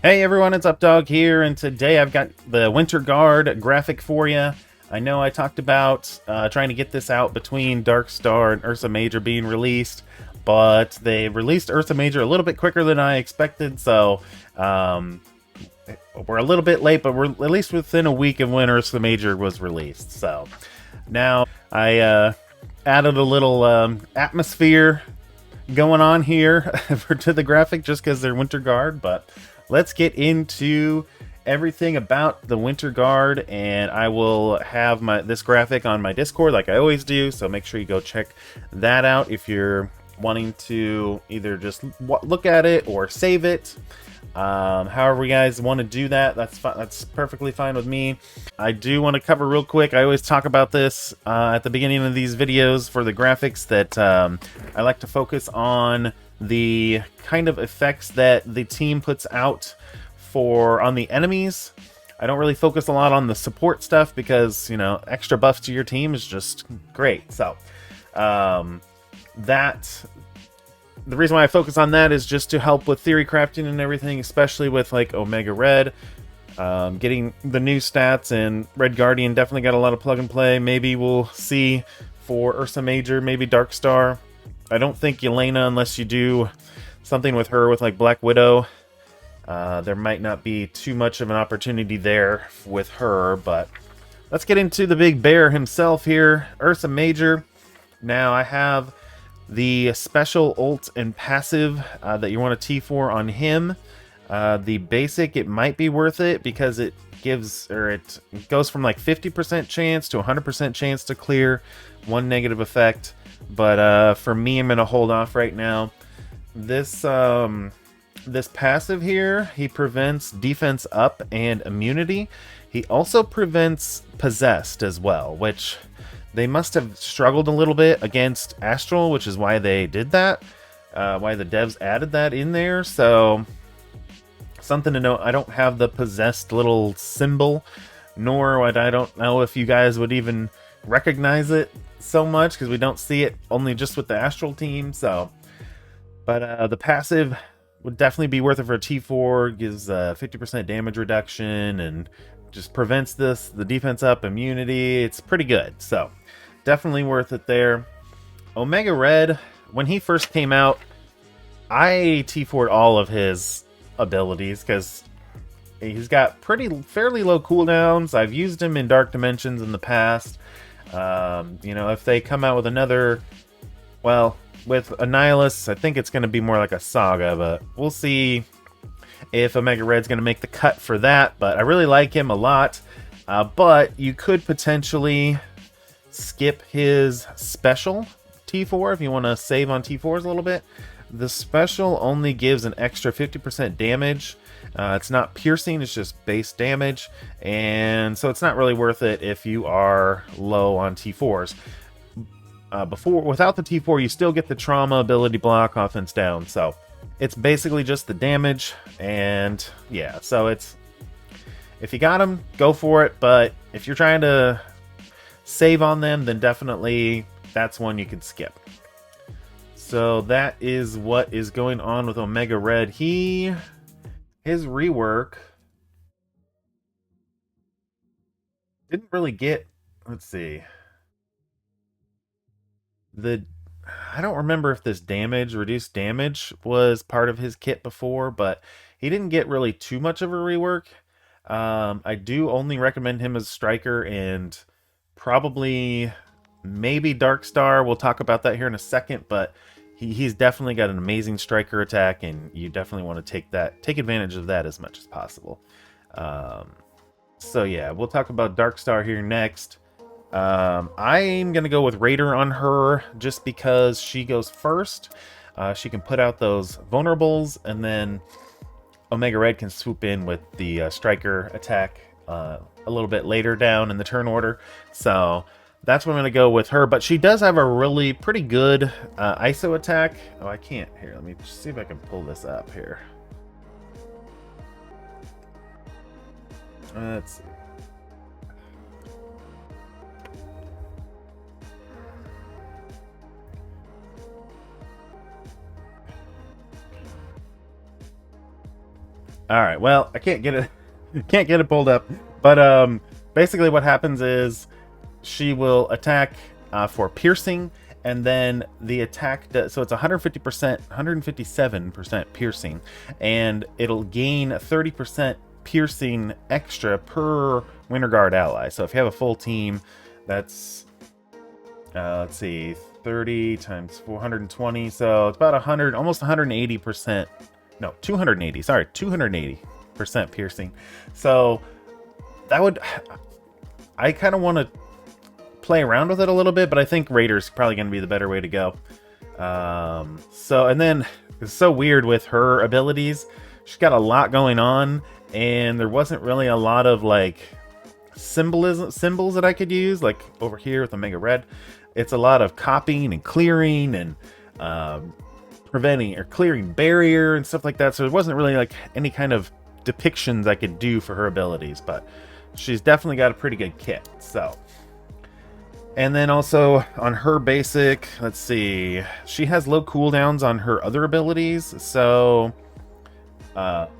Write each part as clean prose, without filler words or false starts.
Hey everyone, it's Updog here, and today I've got the Winter Guard graphic for you. I know I talked about trying to get this out between Dark Star and Ursa Major being released, but they released Ursa Major a little bit quicker than I expected, so we're a little bit late, but we're at least within a week of when Ursa Major was released. So now I added a little atmosphere going on here to the graphic just because they're Winter Guard, but let's get into everything about the Winter Guard, and I will have this graphic on my Discord like I always do, so make sure you go check that out if you're wanting to either just look at it or save it. However you guys want to do that, that's perfectly fine with me. I do want to cover real quick, I always talk about this at the beginning of these videos for the graphics, that I like to focus on the kind of effects that the team puts out on the enemies. I don't really focus a lot on the support stuff because, you know, extra buffs to your team is just great. So the reason why I focus on that is just to help with theory crafting and everything, especially with like Omega Red, getting the new stats, and Red Guardian definitely got a lot of plug and play. Maybe we'll see for Ursa Major, maybe Dark Star. I don't think Yelena, unless you do something with her with like Black Widow, there might not be too much of an opportunity there with her. But let's get into the big bear himself here, Ursa Major. Now I have the special ult and passive that you want to T4 on him. The basic, it might be worth it because it goes from like 50% chance to 100% chance to clear one negative effect. But for me, I'm gonna hold off right now. This passive here, he prevents defense up and immunity. He also prevents possessed as well, which they must have struggled a little bit against Astral, which is why they did that. Why the devs added that in there. So something to note. I don't have the possessed little symbol, nor I don't know if you guys would even recognize it so much because we don't see it only just with the Astral team. So, but the passive would definitely be worth it for a T4. Gives 50% damage reduction and just prevents the defense up, immunity. It's pretty good. So definitely worth it there. Omega Red, when he first came out, I T4'd all of his abilities because he's got fairly low cooldowns. I've used him in Dark Dimensions in the past. You know, if they come out with another, well, with Annihilus, I think it's going to be more like a Saga, but we'll see if Omega Red's going to make the cut for that. But I really like him a lot. But you could potentially skip his special T4 if you want to save on T4s a little bit. The special only gives an extra 50% damage. It's not piercing, it's just base damage, and so it's not really worth it if you are low on T4s. Without the T4, you still get the trauma, ability block, offense down, so it's basically just the damage. And yeah, so it's, if you got them, go for it, but if you're trying to save on them, then definitely that's one you could skip. So that is what is going on with Omega Red. His rework didn't really get, let's see, I don't remember if this reduced damage was part of his kit before, but he didn't get really too much of a rework. I do only recommend him as Striker, and probably maybe Dark Star. We'll talk about that here in a second, but he's definitely got an amazing Striker attack, and you definitely want to take advantage of that as much as possible. So yeah, we'll talk about Dark Star here next. I'm gonna go with Raider on her just because she goes first. She can put out those vulnerables, and then Omega Red can swoop in with the Striker attack a little bit later down in the turn order. So that's what I'm going to go with her. But she does have a pretty good ISO attack. Oh, I can't. Here, let me see if I can pull this up here. Let's see. All right. Well, I can't get it. Can't get it pulled up. But basically, what happens is she will attack for piercing, and then the attack does, so it's 150%, 157% piercing, and it'll gain 30% piercing extra per Winter Guard ally. So if you have a full team, that's let's see, 30 times 420, so it's about 100, almost 180%. No, 280. Sorry, 280% piercing. So that would, I kind of want to play around with it a little bit, but I think Raider's probably going to be the better way to go. So, and then it's so weird with her abilities. She's got a lot going on, and there wasn't really a lot of like symbols that I could use, like over here with Omega Red. It's a lot of copying and clearing and preventing or clearing barrier and stuff like that. So it wasn't really like any kind of depictions I could do for her abilities, but she's definitely got a pretty good kit. So, and then also on her basic, let's see, she has low cooldowns on her other abilities. So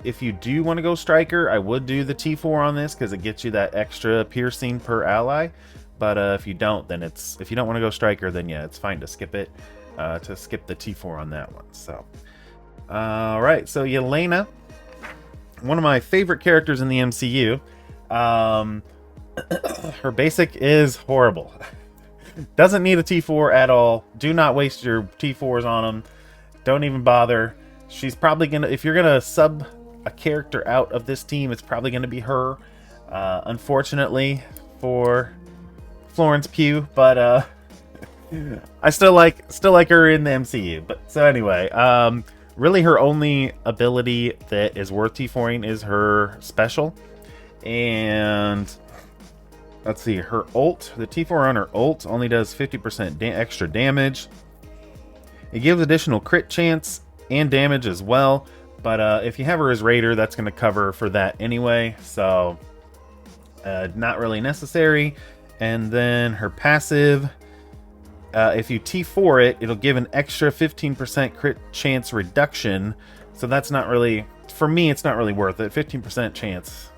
if you do want to go striker, I would do the T4 on this because it gets you that extra piercing per ally. But if you don't, then if you don't want to go striker, then yeah, it's fine to skip it, to skip the T4 on that one. So, all right, so Yelena, one of my favorite characters in the MCU. Her basic is horrible. Doesn't need a T4 at all. Do not waste your T4s on them. Don't even bother. She's probably gonna, if you're gonna sub a character out of this team, it's probably gonna be her. Unfortunately for Florence Pugh, but I still like her in the MCU. But so anyway, really her only ability that is worth T4ing is her special. And let's see, her ult, the T4 on her ult only does 50% extra damage. It gives additional crit chance and damage as well, but if you have her as Raider, that's going to cover for that anyway, so not really necessary. And then her passive, if you T4 it, it'll give an extra 15% crit chance reduction, so that's not really, for me, it's not really worth it. 15% chance,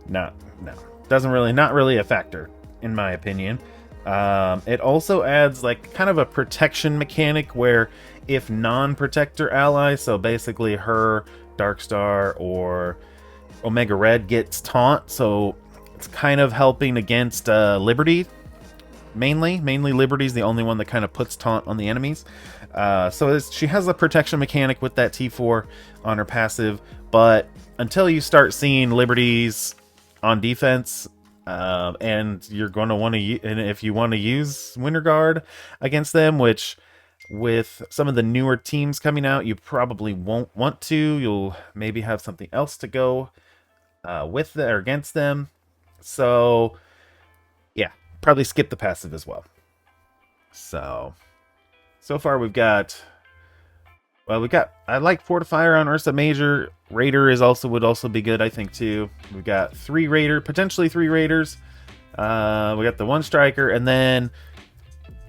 no, not really a factor in my opinion. It also adds like kind of a protection mechanic where if non-protector allies, so basically her, Darkstar, or Omega Red gets taunt, so it's kind of helping against Liberty. Mainly Liberty's the only one that kind of puts taunt on the enemies. So she has a protection mechanic with that T4 on her passive, but until you start seeing Liberties on defense, and you're going to want to, and if you want to use Winter Guard against them, which with some of the newer teams coming out, you probably won't want to. You'll maybe have something else to go with or against them. So yeah, probably skip the passive as well. So far we've got, well, I like Fortifier on Ursa Major. Raider would also be good, I think, too. We've got potentially three Raiders. We got the one striker, and then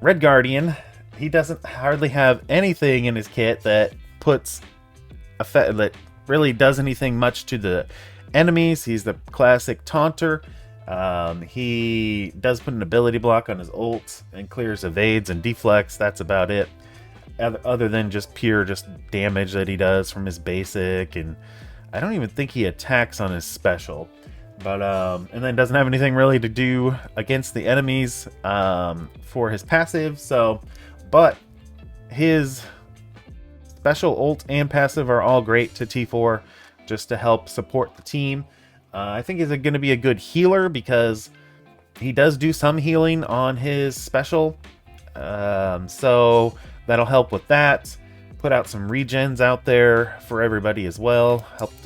Red Guardian. He doesn't hardly have anything in his kit that that really does anything much to the enemies. He's the classic taunter. He does put an ability block on his ult and clears evades and deflects. That's about it. Other than just pure damage that he does from his basic, and I don't even think he attacks on his special. But and then doesn't have anything really to do against the enemies for his passive. So, but his special ult and passive are all great to T4 just to help support the team. I think he's going to be a good healer because he does do some healing on his special. So that'll help with that. Put out some regens out there for everybody as well.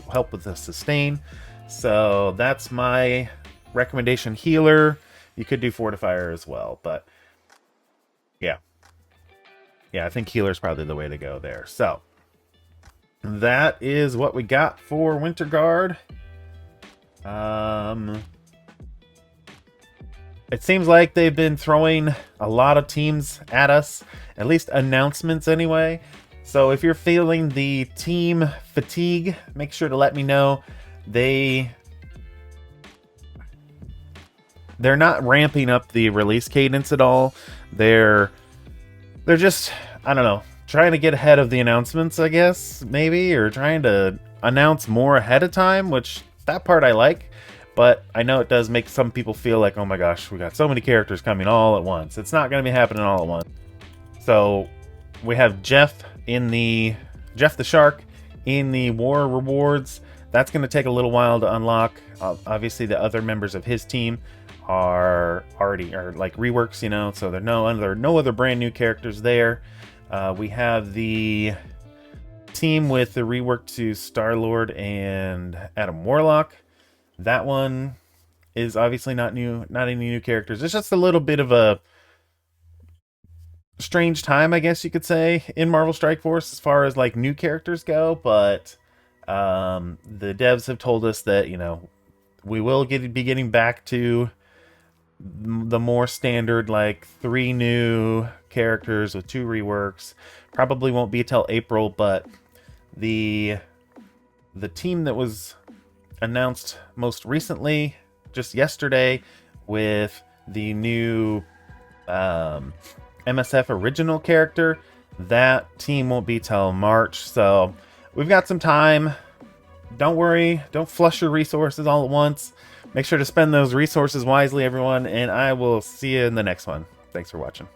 Help with the sustain. So that's my recommendation, healer. You could do Fortifier as well, but yeah. Yeah, I think healer's probably the way to go there. So that is what we got for Winter Guard. It seems like they've been throwing a lot of teams at us, at least announcements anyway. So if you're feeling the team fatigue, make sure to let me know. They're not ramping up the release cadence at all. They're just, I don't know, trying to get ahead of the announcements, I guess, maybe, or trying to announce more ahead of time, which that part I like. But I know it does make some people feel like, oh my gosh, we got so many characters coming all at once. It's not going to be happening all at once. So we have Jeff the Shark in the War Rewards. That's going to take a little while to unlock. Obviously, the other members of his team are like reworks, you know, so there are no other brand new characters there. We have the team with the rework to Star-Lord and Adam Warlock. That one is obviously not any new characters. It's just a little bit of a strange time, I guess you could say, in Marvel Strike Force as far as like new characters go, but the devs have told us that, you know, we will be getting back to the more standard, like 3 new characters with 2 reworks. Probably won't be till April, but the team that was announced most recently, just yesterday, with the new MSF original character, that team won't be till March, so we've got some time. Don't worry, don't flush your resources all at once. Make sure to spend those resources wisely, everyone, and I will see you in the next one. Thanks for watching.